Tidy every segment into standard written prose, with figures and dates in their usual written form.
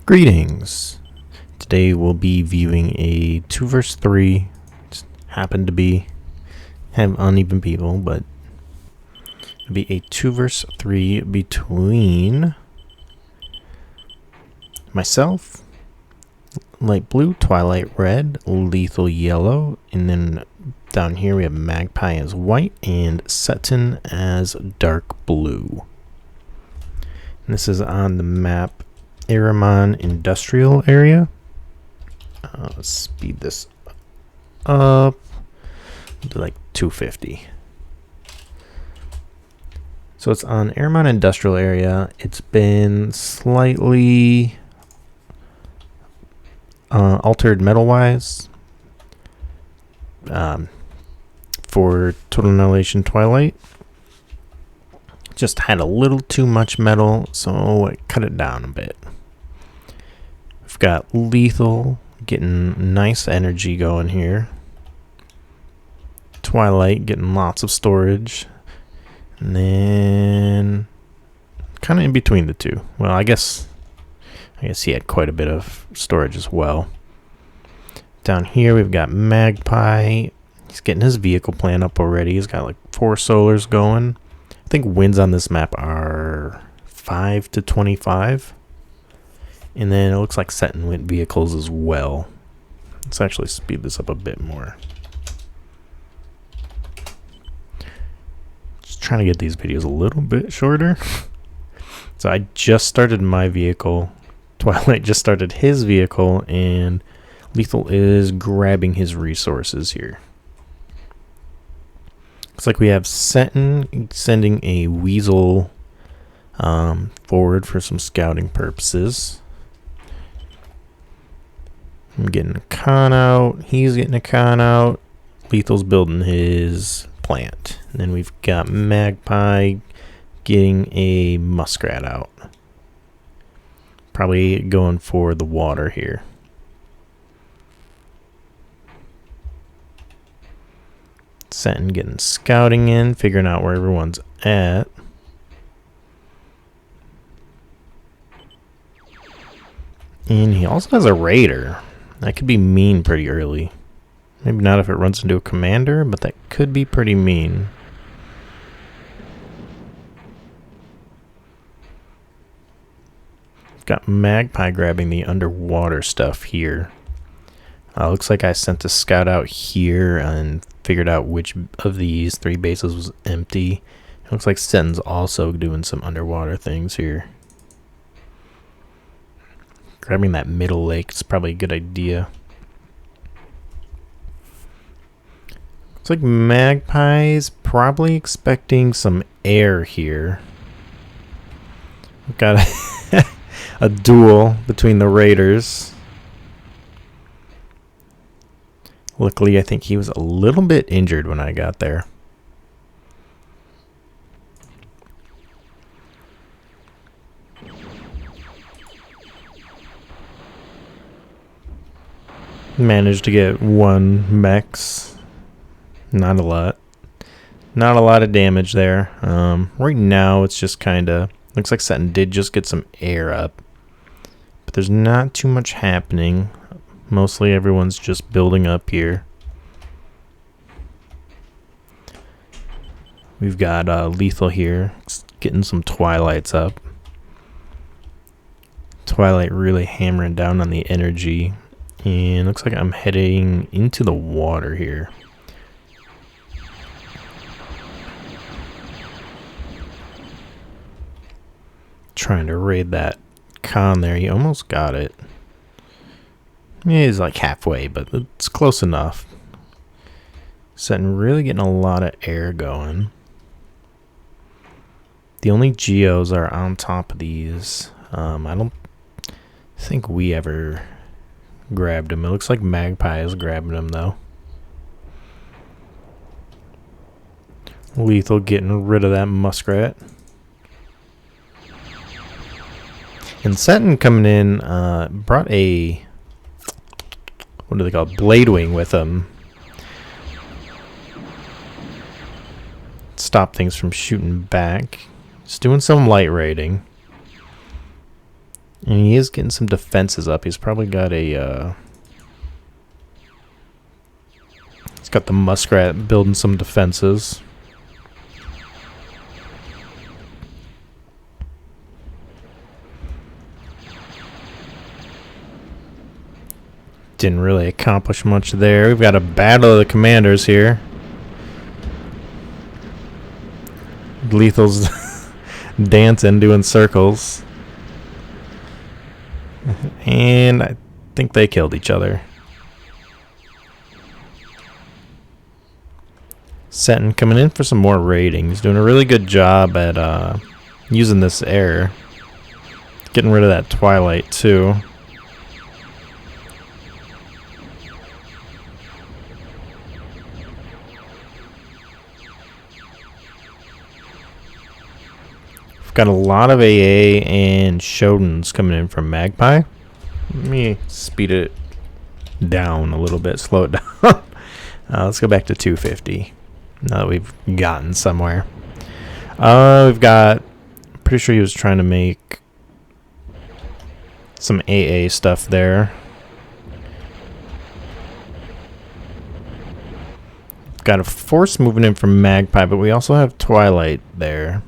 Greetings. Today we'll be viewing a 2 vs 3. Just happened to be have uneven people, but it'll be a 2 vs 3 between myself, light blue, Twilight red, lethal yellow, and then down here we have Magpie as white and Setin as dark blue. And this is on the map Aramon industrial area. Let's speed this up to like 250. So it's on Aramon industrial area. It's been slightly altered metal wise for Total Annihilation Twilight. Just had a little too much metal, so I cut it down a bit. We've got lethal getting nice energy going here. Twilight getting lots of storage. And then kind of in between the two. Well, I guess he had quite a bit of storage as well. Down here we've got Magpie. He's getting his vehicle plan up already. He's got like 4 solars going. I think wins on this map are 5 to 25. And then it looks like Setin went vehicles as well. Let's actually speed this up a bit more. Just trying to get these videos a little bit shorter. So I just started my vehicle. Twilight just started his vehicle, and Lethal is grabbing his resources here. Looks like we have Setin sending a weasel forward for some scouting purposes. I'm getting a con out. He's getting a con out. Lethal's building his plant. And then we've got Magpie getting a muskrat out. Probably going for the water here. Setin getting scouting in, figuring out where everyone's at. And he also has a raider. That could be mean pretty early. Maybe not if it runs into a commander, but that could be pretty mean. Got Magpie grabbing the underwater stuff here. Looks like I sent a scout out here and figured out which of these 3 bases was empty. It looks like Setin's also doing some underwater things here. Grabbing that middle lake is probably a good idea. Looks like Magpie's probably expecting some air here. We've got a duel between the raiders. Luckily, I think he was a little bit injured when I got there. Managed to get 1 mechs. Not a lot. Not a lot of damage there. Right now, it's just kind of... Looks like Setin did just get some air up. But there's not too much happening. Mostly everyone's just building up here. We've got Lethal here. Getting some Twilights up. Twilight really hammering down on the energy. And looks like I'm heading into the water here. Trying to raid that con there. He almost got it. He's like halfway, but it's close enough. Setin really getting a lot of air going. The only geos are on top of these. I don't think we ever grabbed him. It looks like Magpie is grabbing him though. Lethal getting rid of that muskrat. And Setin coming in brought a, what do they call it? Blade wing with him. Stop things from shooting back. Just doing some light raiding. And he is getting some defenses up. He's probably got a... he's got the muskrat building some defenses. Didn't really accomplish much there. We've got a battle of the commanders here. Lethal's dancing, doing circles. And I think they killed each other. Setin coming in for some more raiding. He's doing a really good job at using this air. Getting rid of that Twilight too. Got a lot of AA and Shodins coming in from Magpie. Let me speed it down a little bit, slow it down. Let's go back to 250 now that we've gotten somewhere. We've got, pretty sure he was trying to make some AA stuff there. Got a force moving in from Magpie, but we also have Twilight there.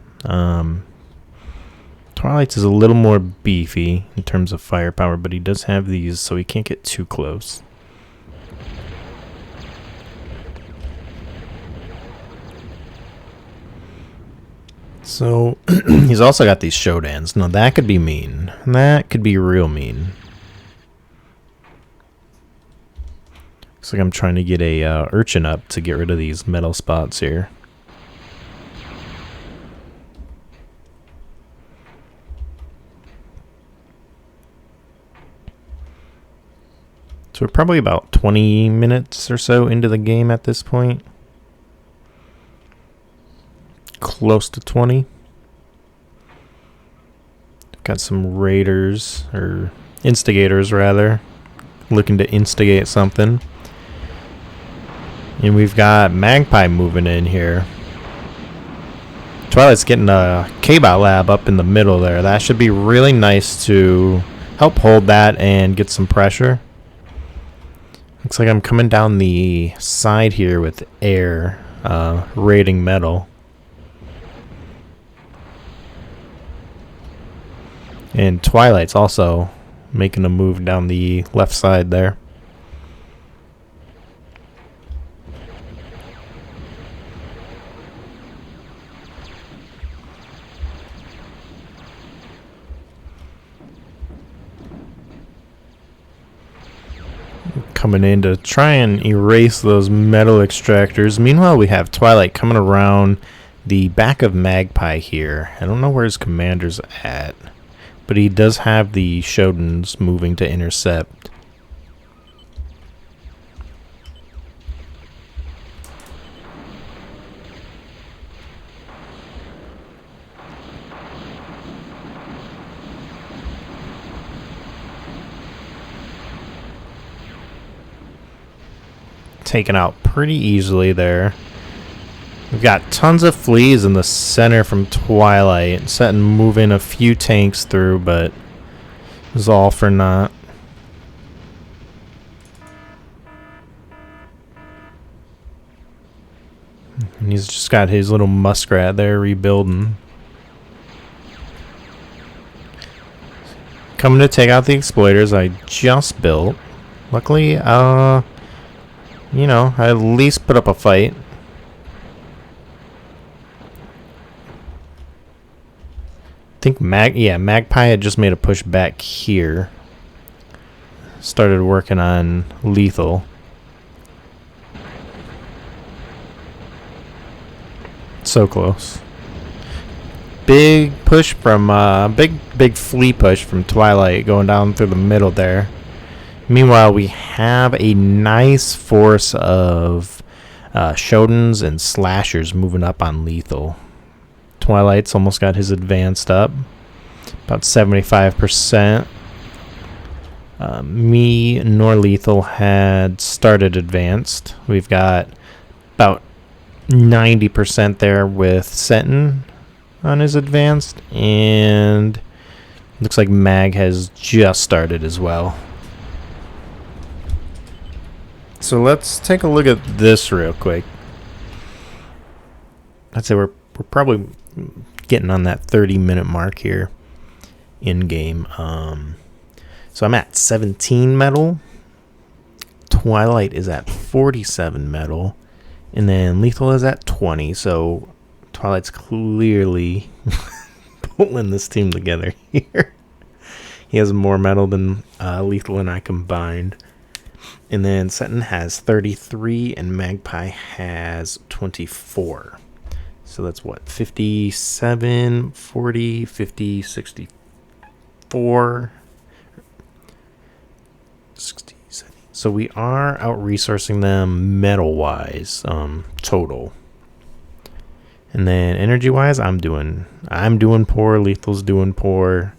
Twilight is a little more beefy in terms of firepower, but he does have these, so he can't get too close. So, he's also got these Shodans. Now, that could be mean. That could be real mean. Looks like I'm trying to get a urchin up to get rid of these metal spots here. So we're probably about 20 minutes or so into the game at this point. Close to 20. Got some raiders, or instigators rather, looking to instigate something. And we've got Magpie moving in here. Twilight's getting a K-Bot lab up in the middle there. That should be really nice to help hold that and get some pressure. Looks like I'm coming down the side here with air, raiding metal. And Twilight's also making a move down the left side there. Coming in to try and erase those metal extractors. Meanwhile, we have Twilight coming around the back of Magpie here. I don't know where his commander's at, but he does have the Shodins moving to intercept. Taken out pretty easily there. We've got tons of fleas in the center from Twilight. Setin moving a few tanks through, but it was all for naught. And he's just got his little muskrat there rebuilding. Coming to take out the exploiters I just built. Luckily, you know, I at least put up a fight. I think Magpie had just made a push back here. Started working on lethal. So close. Big push from big flea push from Twilight going down through the middle there. Meanwhile, we have a nice force of Shodins and Slashers moving up on lethal. Twilight's almost got his advanced up, about 75%. Me nor lethal had started advanced. We've got about 90% there with Setin on his advanced, and Looks like Mag has just started as well. So let's take a look at this real quick. I'd say we're probably getting on that 30-minute mark here in game. So I'm at 17 metal. Twilight is at 47 metal, and then Lethal is at 20. So Twilight's clearly pulling this team together here. He has more metal than Lethal and I combined. And then Setin has 33 and Magpie has 24. So that's what? 57, 40, 50, 64, 60, 70. So we are out resourcing them metal-wise, total. And then energy-wise, I'm doing poor. Lethal's doing poor.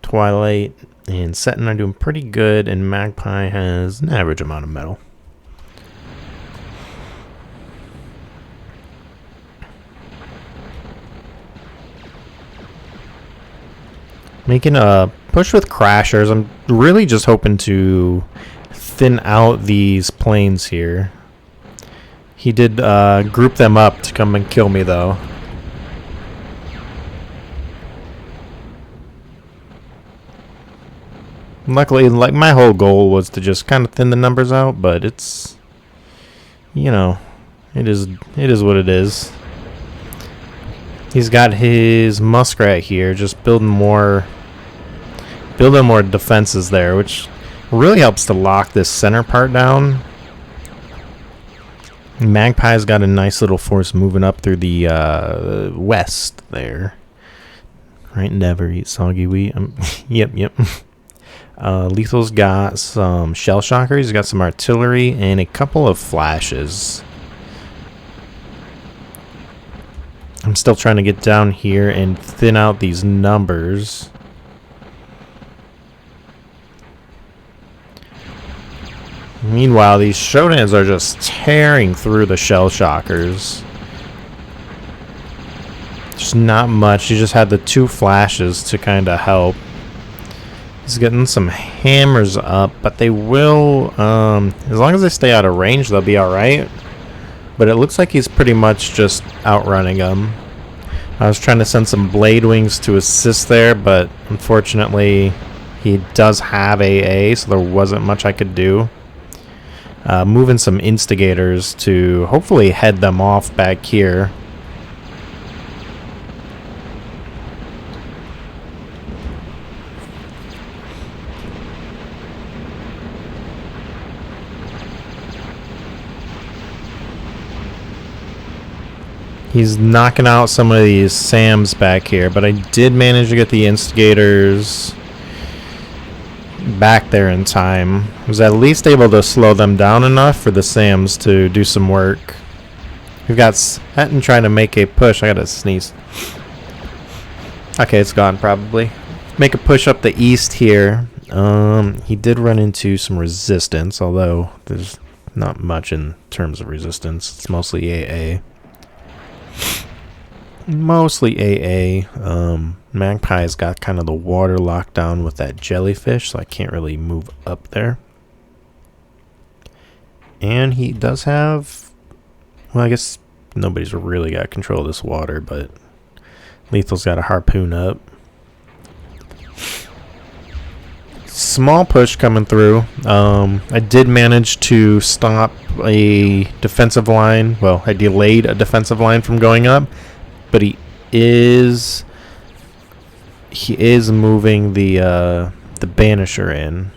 Twilight and Setin are doing pretty good, and Magpie has an average amount of metal. Making a push with crashers. I'm really just hoping to thin out these planes here. He did group them up to come and kill me, though. Luckily, like, my whole goal was to just kind of thin the numbers out, but it's, you know, it is what it is. He's got his muskrat here, just building more defenses there, which really helps to lock this center part down. Magpie's got a nice little force moving up through the west there. Right, never eat soggy wheat. Yep. Lethal's got some shell shockers. He's got some artillery and a couple of flashes. I'm still trying to get down here and thin out these numbers. Meanwhile, these Shodans are just tearing through the shell shockers. Just not much. He just had the 2 flashes to kind of help. He's getting some hammers up, but they will, as long as they stay out of range, they'll be alright. But it looks like he's pretty much just outrunning them. I was trying to send some blade wings to assist there, but unfortunately he does have AA, so there wasn't much I could do. Moving some instigators to hopefully head them off back here. He's knocking out some of these SAMs back here, but I did manage to get the instigators back there in time. I was at least able to slow them down enough for the SAMs to do some work. We've got Setin trying to make a push. I gotta sneeze. Okay, it's gone probably. Make a push up the east here. He did run into some resistance, although there's not much in terms of resistance. It's mostly AA. Magpie's got kind of the water locked down with that jellyfish, so I can't really move up there. And he does have, well, I guess nobody's really got control of this water, but Lethal's got a harpoon up. Small push coming through. I did manage to stop a defensive line. Well, I delayed a defensive line from going up, but he is moving the Banisher in.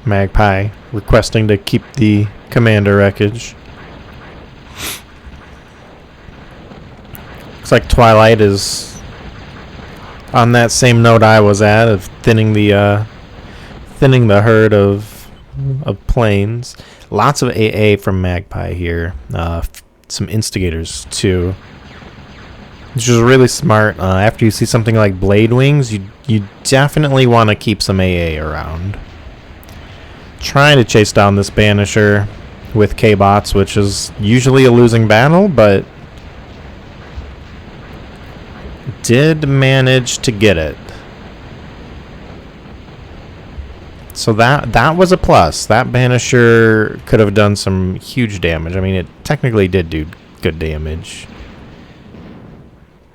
Magpie requesting to keep the commander wreckage. Looks like Twilight is on that same note I was at, of thinning the herd of planes. Lots of AA from Magpie here. Some instigators too, which is really smart. After you see something like blade wings, you definitely want to keep some AA around. Trying to chase down this Banisher with K-bots, which is usually a losing battle, but did manage to get it. So that was a plus. That Banisher could have done some huge damage. I mean, it technically did do good damage.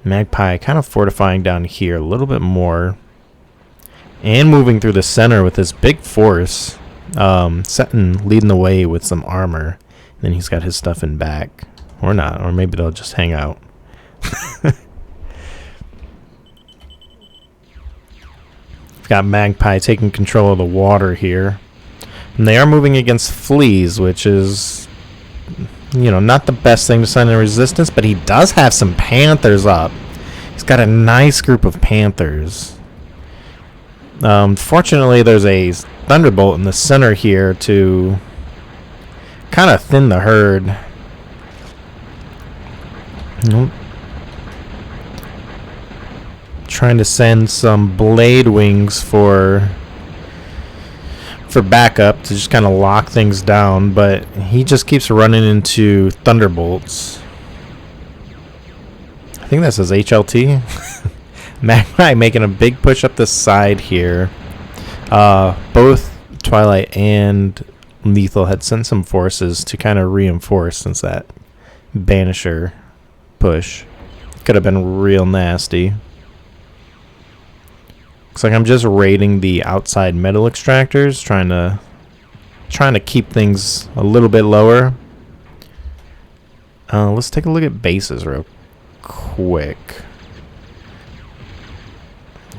Magpie kind of fortifying down here a little bit more. And moving through the center with this big force. Setin leading the way with some armor. Then he's got his stuff in back. Or not. Or maybe they'll just hang out. Got Magpie taking control of the water here. And they are moving against fleas, which is, you know, not the best thing to send in resistance, but he does have some panthers up. He's got a nice group of panthers. Fortunately, there's a thunderbolt in the center here to kind of thin the herd. Nope. Trying to send some blade wings for backup to just kind of lock things down, but he just keeps running into thunderbolts. I think that says HLT. Magpie making a big push up the side here. Both Twilight and Lethal had sent some forces to kind of reinforce, since that Banisher push could have been real nasty. Looks like I'm just raiding the outside metal extractors, trying to keep things a little bit lower. Let's take a look at bases real quick.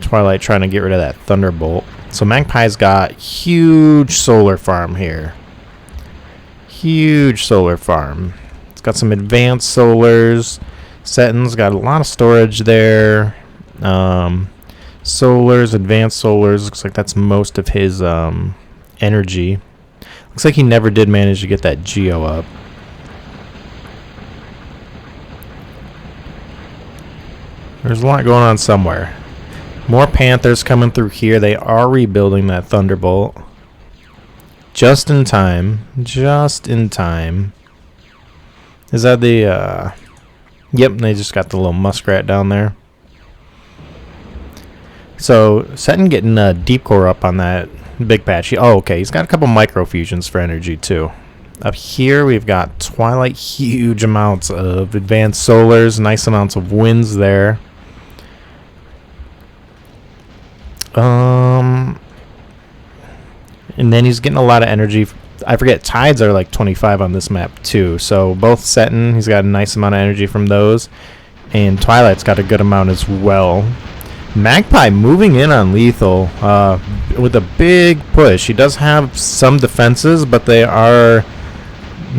Twilight trying to get rid of that thunderbolt. So Magpie's got huge solar farm here. Huge solar farm. It's got some advanced solars. Setin's got a lot of storage there. Solars, advanced solars. Looks like that's most of his energy. Looks like he never did manage to get that geo up. There's a lot going on somewhere. More panthers coming through here. They are rebuilding that thunderbolt. Just in time. Just in time. Is that the... Yep, they just got the little muskrat down there. So, Setin getting deep core up on that big patch. Oh, okay. He's got a couple microfusions for energy, too. Up here, we've got Twilight. Huge amounts of advanced solars. Nice amounts of winds there. And then he's getting a lot of energy. I forget, tides are like 25 on this map, too. So, both Setin, he's got a nice amount of energy from those. And Twilight's got a good amount as well. Magpie moving in on Lethal with a big push. He does have some defenses, but they're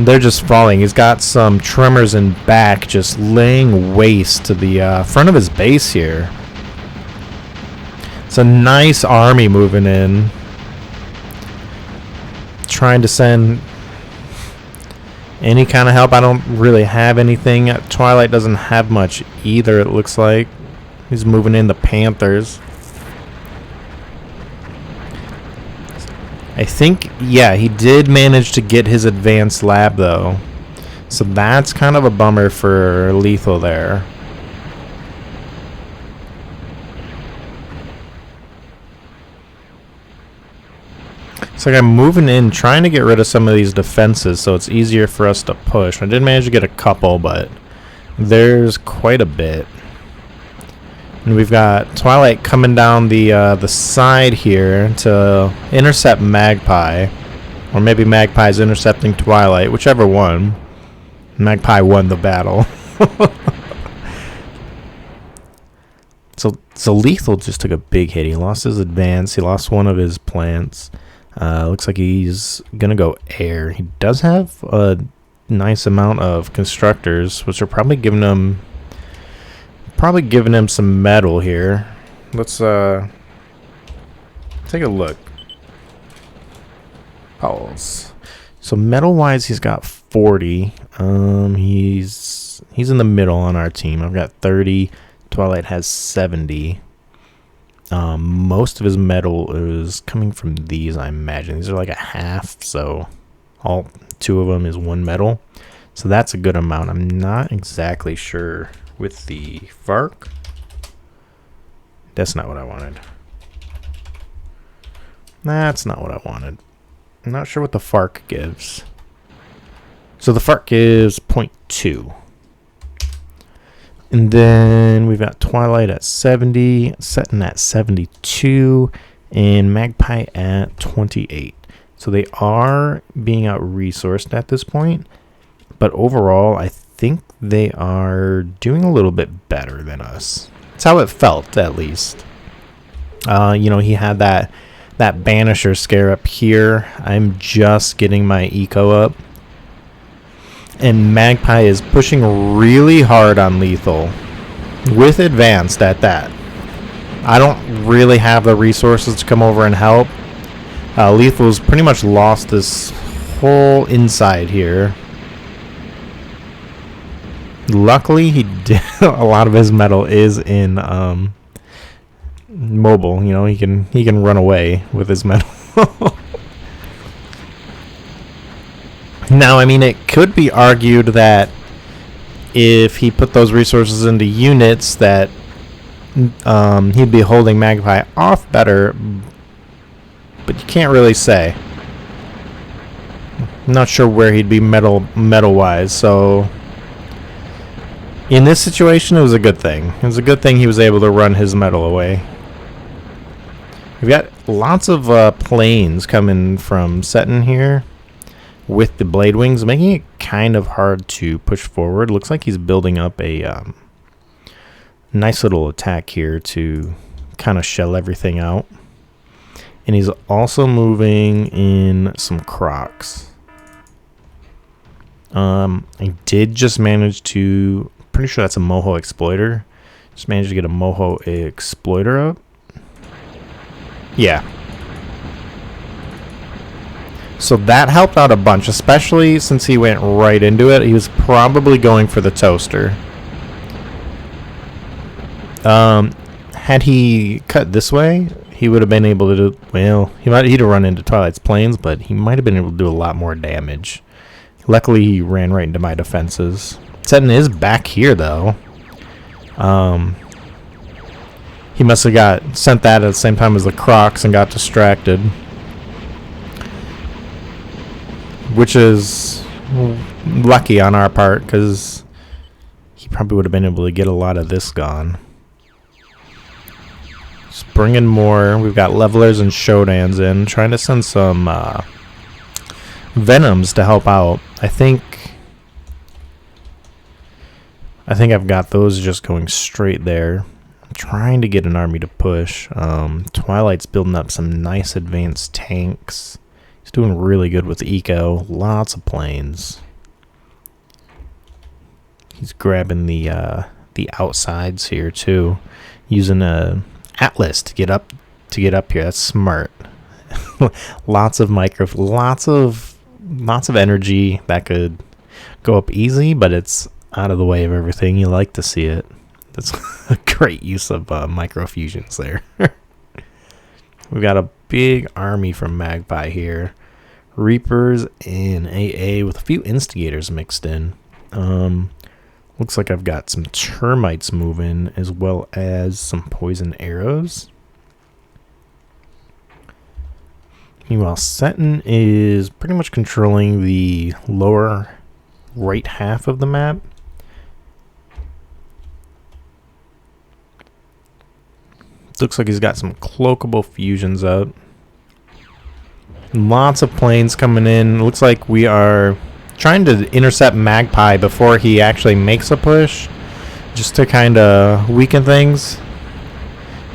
just falling. He's got some tremors in back, just laying waste to the front of his base here. It's a nice army moving in, trying to send any kind of help. I don't really have anything. Twilight doesn't have much either, it looks like. He's moving in the Panthers. I think, yeah, he did manage to get his advanced lab, though. So that's kind of a bummer for Lethal there. So I'm moving in, trying to get rid of some of these defenses so it's easier for us to push. I did manage to get a couple, but there's quite a bit. And we've got Twilight coming down the side here to intercept Magpie. Or maybe Magpie's intercepting Twilight, whichever one. Magpie won the battle. So Lethal just took a big hit. He lost his advance. He lost one of his plants. Looks like he's going to go air. He does have a nice amount of constructors, which are probably giving him some metal here. Let's take a look. Pulse. So metal wise, he's got 40. He's in the middle on our team. I've got 30. Twilight has 70. Most of his metal is coming from these, I imagine. These are like a half, so all two of them is one metal. So that's a good amount. I'm not exactly sure with the FARC. That's not what I wanted. That's not what I wanted. I'm not sure what the FARC gives. So the FARC gives 0.2. And then we've got Twilight at 70, Setin at 72, and Magpie at 28. So they are being out-resourced at this point. But overall, I think they are doing a little bit better than us. That's how it felt, at least. You know, he had that Banisher scare up here. I'm just getting my eco up. And Magpie is pushing really hard on lethal. With advanced at that. I don't really have the resources to come over and help. Lethal's pretty much lost this whole inside here. Luckily, he did a lot of his metal is in mobile. You know, he can run away with his metal. Now, I mean, it could be argued that if he put those resources into units, that he'd be holding Magpie off better, but you can't really say. I'm not sure where he'd be metal-wise, so in this situation, it was a good thing. It was a good thing he was able to run his metal away. We've got lots of planes coming from Setin here with the blade wings, making it kind of hard to push forward. Looks like he's building up a nice little attack here to kind of shell everything out. And he's also moving in some crocs. I did just manage to, pretty sure that's a Moho Exploiter. Just managed to get a Moho Exploiter up. Yeah. So that helped out a bunch, especially since he went right into it. He was probably going for the toaster. Had he cut this way, he would have been able to do, well, he'd have run into Twilight's planes, but he might have been able to do a lot more damage. Luckily, he ran right into my defenses. Setin is back here, though. He must have sent that at the same time as the Crocs and got distracted. Which is lucky on our part, because he probably would have been able to get a lot of this gone. Just bringing more. We've got levelers and Shodans in. Trying to send some Venoms to help out. I think I've got those just going straight there. I'm trying to get an army to push. Twilight's building up some nice advanced tanks. He's doing really good with eco. Lots of planes. He's grabbing the outsides here too, using a Atlas to get up here. That's smart. Lots of lots of energy that could go up easy, but it's out of the way of everything. You like to see it. That's a great use of microfusions there. We've got a big army from Magpie here. Reapers and AA with a few instigators mixed in. Looks like I've got some termites moving as well as some poison arrows. Meanwhile, Setin is pretty much controlling the lower right half of the map. Looks like he's got some cloakable fusions up. Lots of planes coming in. Looks like we are trying to intercept Magpie before he actually makes a push, just to kind of weaken things.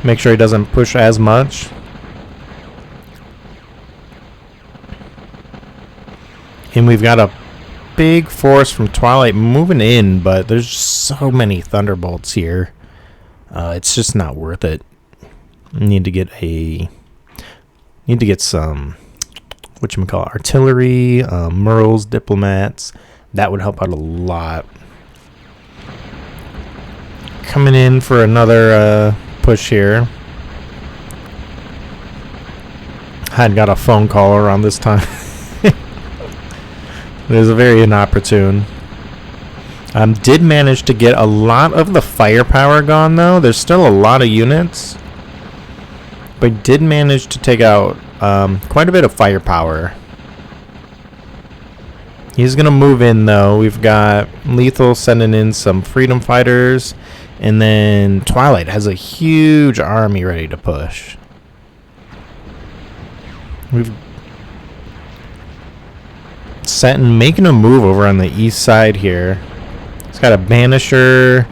Make sure he doesn't push as much. And we've got a big force from Twilight moving in, but there's just so many thunderbolts here. It's just not worth it. Need to get some artillery, Merles, diplomats. That would help out a lot. Coming in for another push here. I'd got a phone call around this time. It was very inopportune. Did manage to get a lot of the firepower gone, though. There's still a lot of units. but did manage to take out quite a bit of firepower. He's going to move in, though. We've got Lethal sending in some freedom fighters. And then Twilight has a huge army ready to push. We've Setin making a move over on the east side here. He's got a Banisher,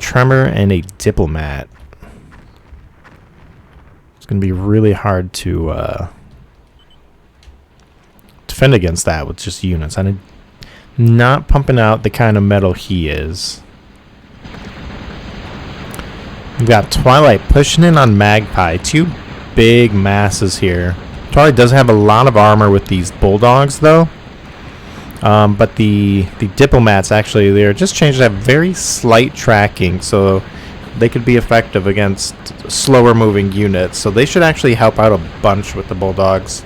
Tremor, and a Diplomat. It's going to be really hard to defend against that with just units. I'm not pumping out the kind of metal he is. We've got Twilight pushing in on Magpie. Two big masses here. Twilight does have a lot of armor with these bulldogs, though. But the diplomats, actually, they're just changed to have very slight tracking, so they could be effective against slower moving units. So they should actually help out a bunch with the bulldogs,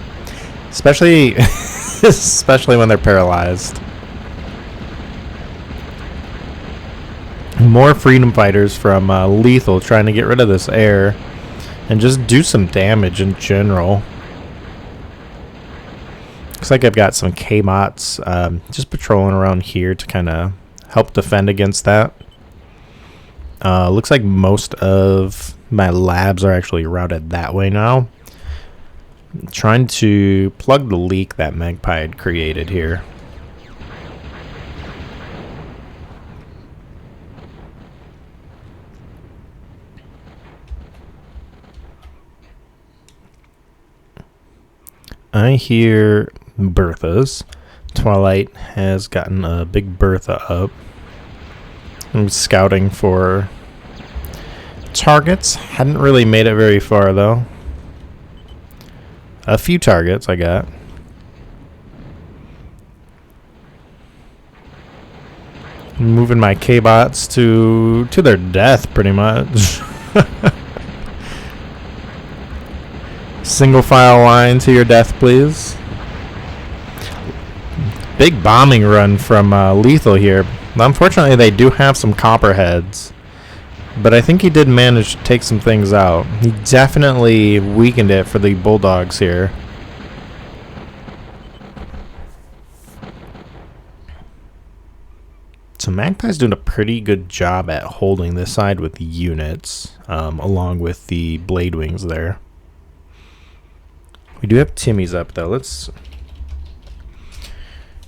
especially especially when they're paralyzed. More freedom fighters from Lethal trying to get rid of this air and just do some damage in general. Looks like I've got some K-Bots just patrolling around here to kind of help defend against that. Looks like most of my labs are actually routed that way now. I'm trying to plug the leak that Magpie had created here. I hear Berthas. Twilight has gotten a big Bertha up. I'm scouting for targets. Hadn't really made it very far, though. A few targets I got. Moving my K-Bots to their death, pretty much. Single file line to your death, please. Big bombing run from Lethal here. Unfortunately, they do have some copperheads, but I think he did manage to take some things out. He definitely weakened it for the bulldogs here. So Magpie's doing a pretty good job at holding this side with the units, along with the blade wings there. We do have Timmy's up, though. Let's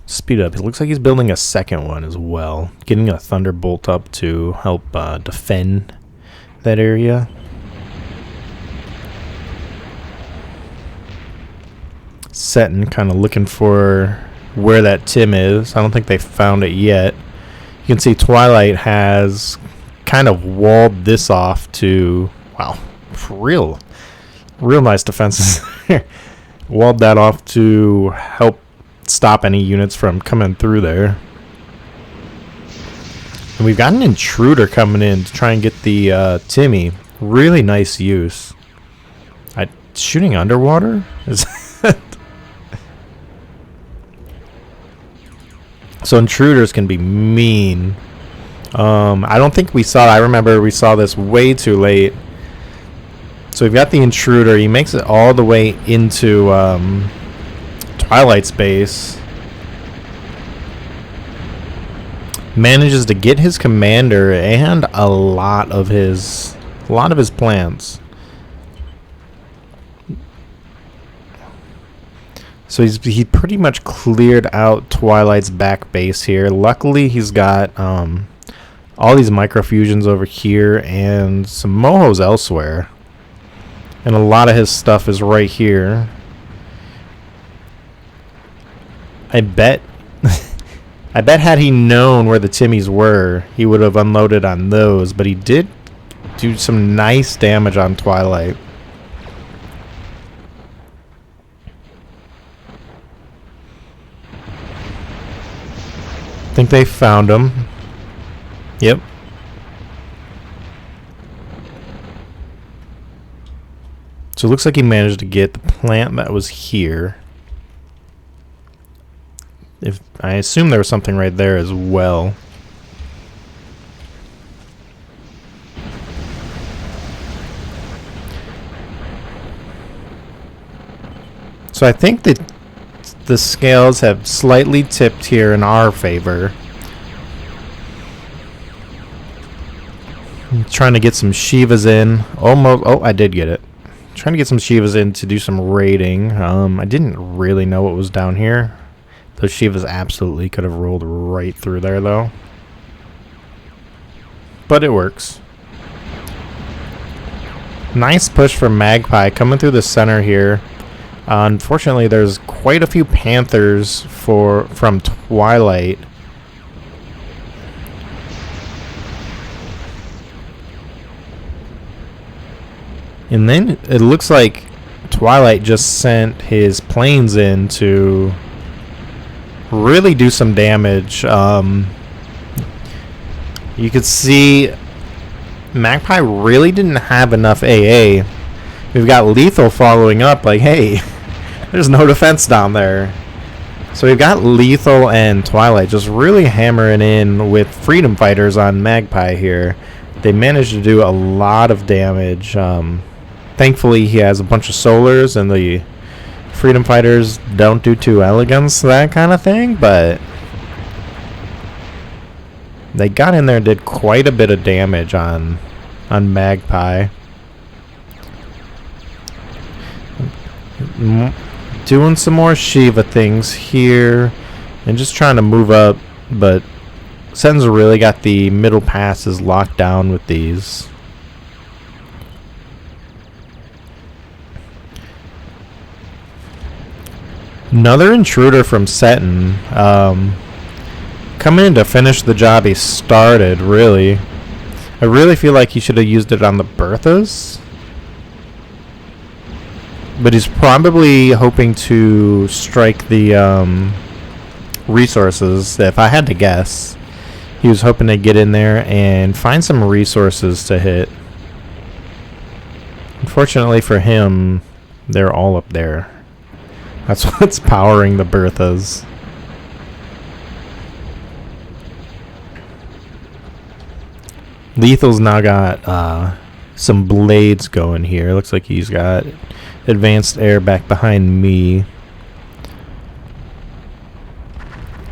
speed up. It looks like he's building a second one as well. Getting a Thunderbolt up to help defend that area. Setin kind of looking for where that Tim is. I don't think they found it yet. You can see Twilight has kind of walled this off to... Wow, real nice defenses there. Walled that off to help stop any units from coming through there. And we've got an intruder coming in to try and get the Timmy. Really nice use. Shooting underwater? So intruders can be mean. I don't think we saw... I remember we saw this way too late. So we've got the intruder. He makes it all the way into Twilight's base. Manages to get his commander and a lot of his plants. So he pretty much cleared out Twilight's back base here. Luckily, he's got all these microfusions over here and some mohos elsewhere. And a lot of his stuff is right here. I bet had he known where the Timmies were, he would have unloaded on those. But he did do some nice damage on Twilight. I think they found him. Yep. So it looks like he managed to get the plant that was here. I assume there was something right there as well. So I think that the scales have slightly tipped here in our favor. I'm trying to get some Shivas in. Almost. Oh, I did get it. Trying to get some Shivas in to do some raiding. I didn't really know what was down here. Those Shivas absolutely could have rolled right through there, though. But it works. Nice push from Magpie coming through the center here. Unfortunately, there's quite a few Panthers from Twilight. And then it looks like Twilight just sent his planes in to really do some damage. You could see Magpie really didn't have enough AA. We've got Lethal following up like, hey, there's no defense down there. So we've got Lethal and Twilight just really hammering in with Freedom Fighters on Magpie here. They managed to do a lot of damage. Thankfully, he has a bunch of solars, and the Freedom Fighters don't do too elegance, that kind of thing, but they got in there and did quite a bit of damage on Magpie. Doing some more Shiva things here, and just trying to move up, but Setin's really got the middle passes locked down with these. Another intruder from Setin, coming in to finish the job he started, really. I really feel like he should have used it on the Berthas. But he's probably hoping to strike the resources. If I had to guess, he was hoping to get in there and find some resources to hit. Unfortunately for him, they're all up there. That's what's powering the Berthas. Lethal's now got some blades going here. Looks like he's got advanced air back behind me.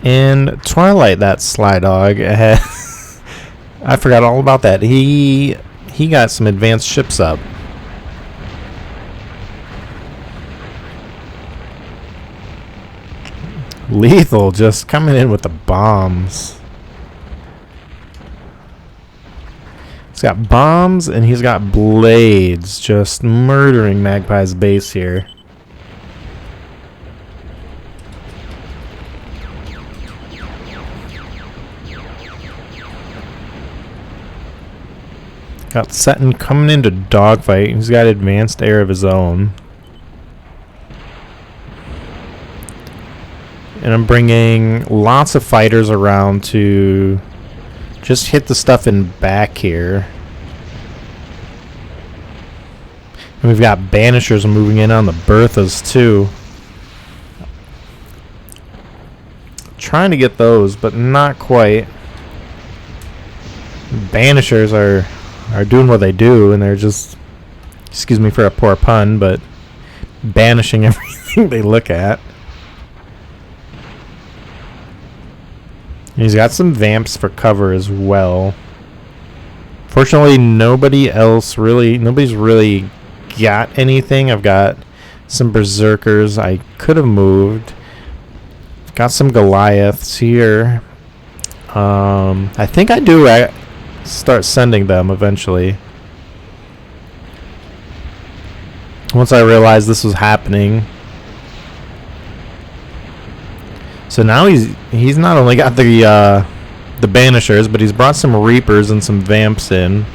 And Twilight, that sly dog, I forgot all about that. He got some advanced ships up. Lethal just coming in with the bombs. He's got bombs and he's got blades just murdering Magpie's base here. Got Setin coming into dogfight. He's got advanced air of his own. And I'm bringing lots of fighters around to just hit the stuff in back here. And we've got Banishers moving in on the Berthas too. Trying to get those, but not quite. Banishers are doing what they do, and they're just, excuse me for a poor pun, but banishing everything they look at. He's got some vamps for cover as well. Fortunately, nobody's really got anything. I've got some berserkers I could have moved. Got some Goliaths here. I think I do start sending them eventually. Once I realized this was happening. So now he's not only got the Banishers, but he's brought some Reapers and some Vamps in.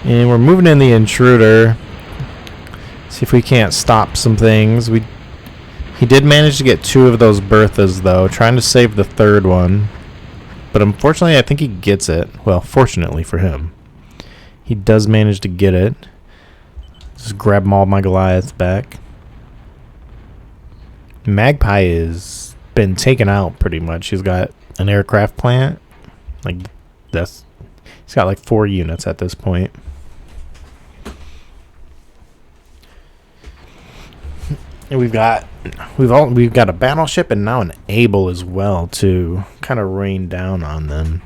And we're moving in the Intruder. See if we can't stop some things. He did manage to get 2 of those Berthas, though, trying to save the 3rd one. But unfortunately, I think he gets it. Well, fortunately for him, he does manage to get it. Just grab all my Goliaths back. Magpie has been taken out pretty much. He's got an aircraft plant. He's got like 4 units at this point. And we've got a battleship and now an able as well to kind of rain down on them.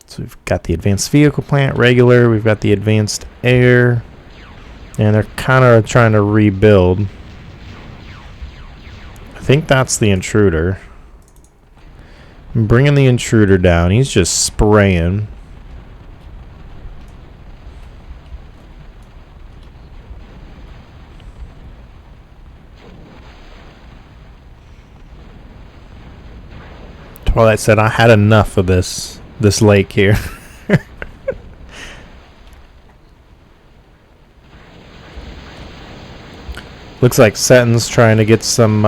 So we've got the advanced vehicle plant, regular. We've got the advanced air, and they're kind of trying to rebuild. I think that's the intruder. I'm bringing the intruder down. He's just spraying. Twilight said, I had enough of this lake here. Looks like Setin's trying to get some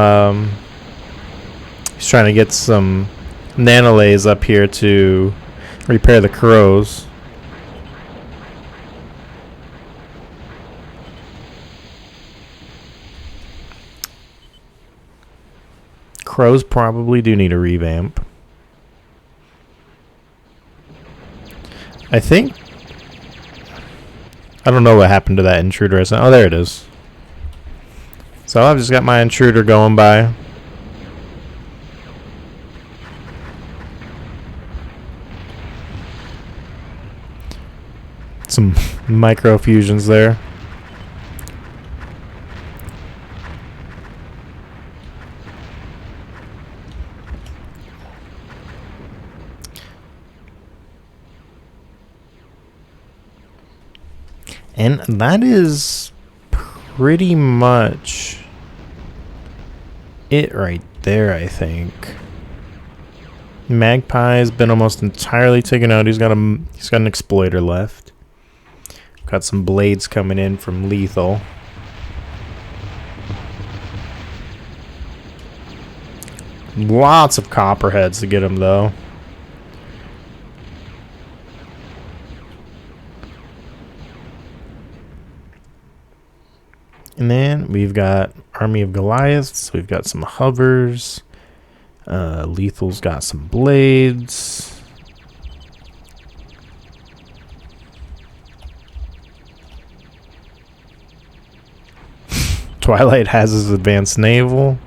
he's trying to get some nanolays up here to repair the crows. Crows probably do need a revamp. I think... I don't know what happened to that intruder. Oh, there it is. So I've just got my intruder going by. Some micro fusions there. And that is pretty much it right there, I think. Magpie has been almost entirely taken out. He's got an exploiter left. Got some blades coming in from lethal. Lots of copperheads to get him though. And then we've got Army of Goliaths. We've got some hovers. Lethal's got some blades. Twilight has his advanced naval.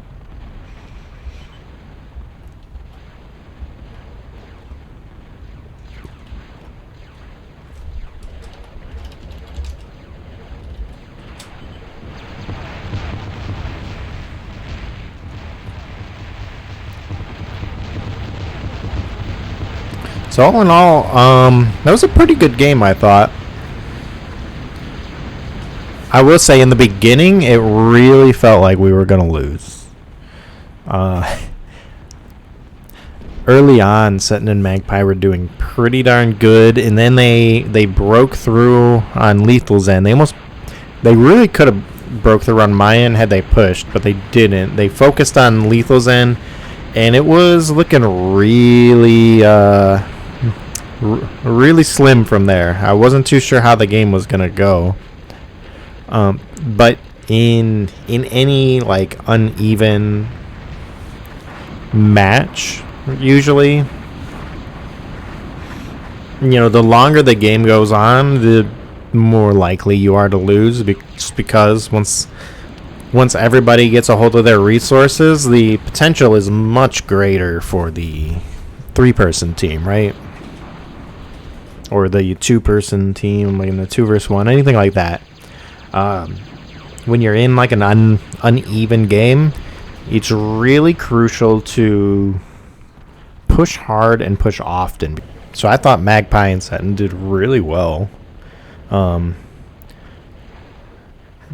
So all in all, that was a pretty good game, I thought. I will say in the beginning, it really felt like we were going to lose. Early on, Setin and Magpie were doing pretty darn good, and then they broke through on Lethal's end. They really could have broke through on my end had they pushed, but they didn't. They focused on Lethal's end, and it was looking really... really slim from there. I wasn't too sure how the game was gonna go, but in any like uneven match, usually, you know, the longer the game goes on, the more likely you are to lose, just because once everybody gets a hold of their resources, the potential is much greater for the 3-person team, right? Or the 2-person team, like in the 2 versus 1, anything like that. When you're in like an uneven game, it's really crucial to push hard and push often. So I thought Magpie and Setin did really well.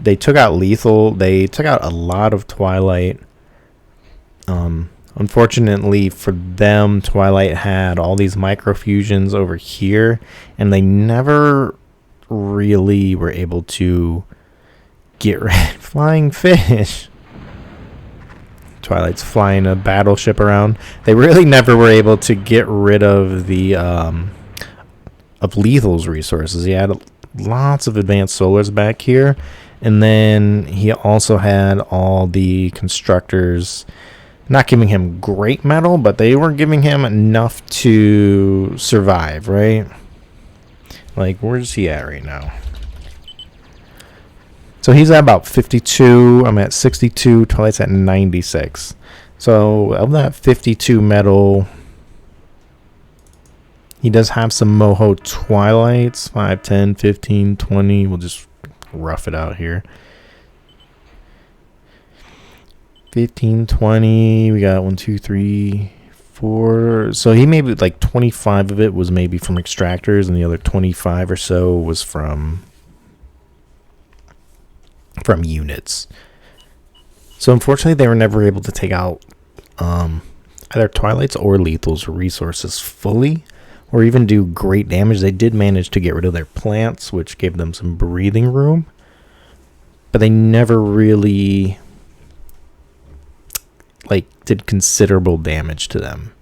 They took out Lethal. They took out a lot of Twilight. Unfortunately for them, Twilight had all these microfusions over here, and they never really were able to get rid of flying fish. Twilight's flying a battleship around. They really never were able to get rid of the of Lethal's resources. He had lots of advanced solars back here, and then he also had all the constructors. Not giving him great metal, but they were giving him enough to survive, right? Like, where's he at right now? So he's at about 52. I'm at 62. Twilight's at 96. So of that 52 metal, he does have some Moho Twilights. 5, 10, 15, 20. We'll just rough it out here. 15, 20. We got 1, 2, 3, 4. So he maybe like 25 of it was maybe from extractors, and the other 25 or so was from units. So unfortunately, they were never able to take out either Twilights or Lethal's resources fully, or even do great damage. They did manage to get rid of their plants, which gave them some breathing room, but they never really did considerable damage to them,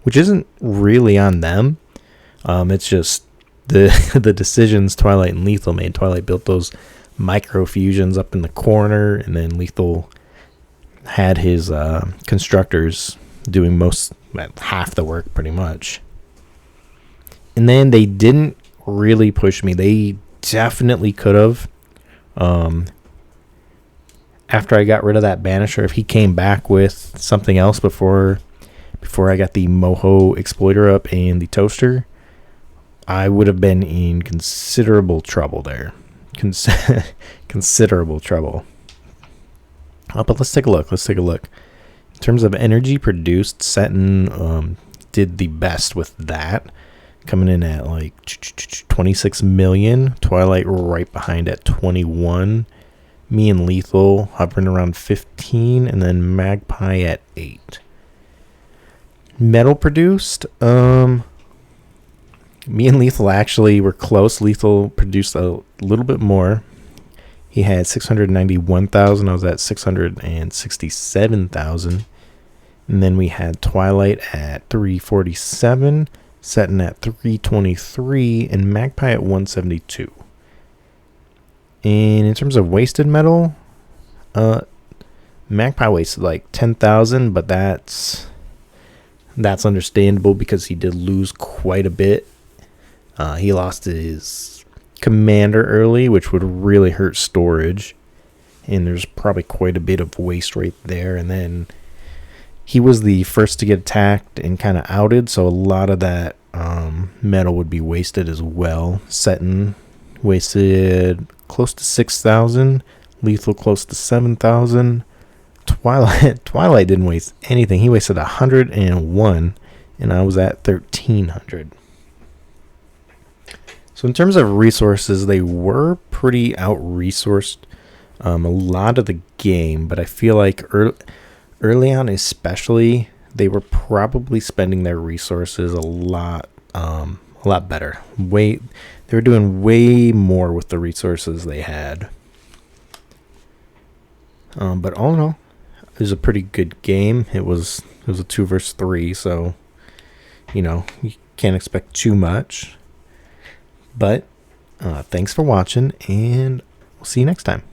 which isn't really on them. It's just the decisions Twilight and Lethal made. Twilight built those micro fusions up in the corner, and then Lethal had his constructors doing half the work pretty much. And then they didn't really push me. They definitely could have. After I got rid of that Banisher, if he came back with something else before I got the Moho Exploiter up and the Toaster, I would have been in considerable trouble there. Considerable trouble. But let's take a look. In terms of energy produced, Setin did the best with that, coming in at like 26 million. Twilight right behind at 21. Me and Lethal hovering around 15, and then Magpie at 8. Metal produced, me and Lethal actually were close. Lethal produced a little bit more. He had 691,000. I was at 667,000. And then we had Twilight at 347, Setin at 323, and Magpie at 172. And in terms of wasted metal, Magpie wasted like 10,000, but that's understandable because he did lose quite a bit. He lost his commander early, which would really hurt storage, and there's probably quite a bit of waste right there. And then he was the first to get attacked and kind of outed, so a lot of that metal would be wasted as well. Setin wasted close to 6,000, Lethal close to 7,000. Twilight didn't waste anything. He wasted 101, and I was at 1,300. So in terms of resources, they were pretty out-resourced a lot of the game, but I feel like early on especially, they were probably spending their resources a lot better. They were doing way more with the resources they had. But all in all, it was a pretty good game. It was a 2 versus 3, so you can't expect too much. But thanks for watching, and we'll see you next time.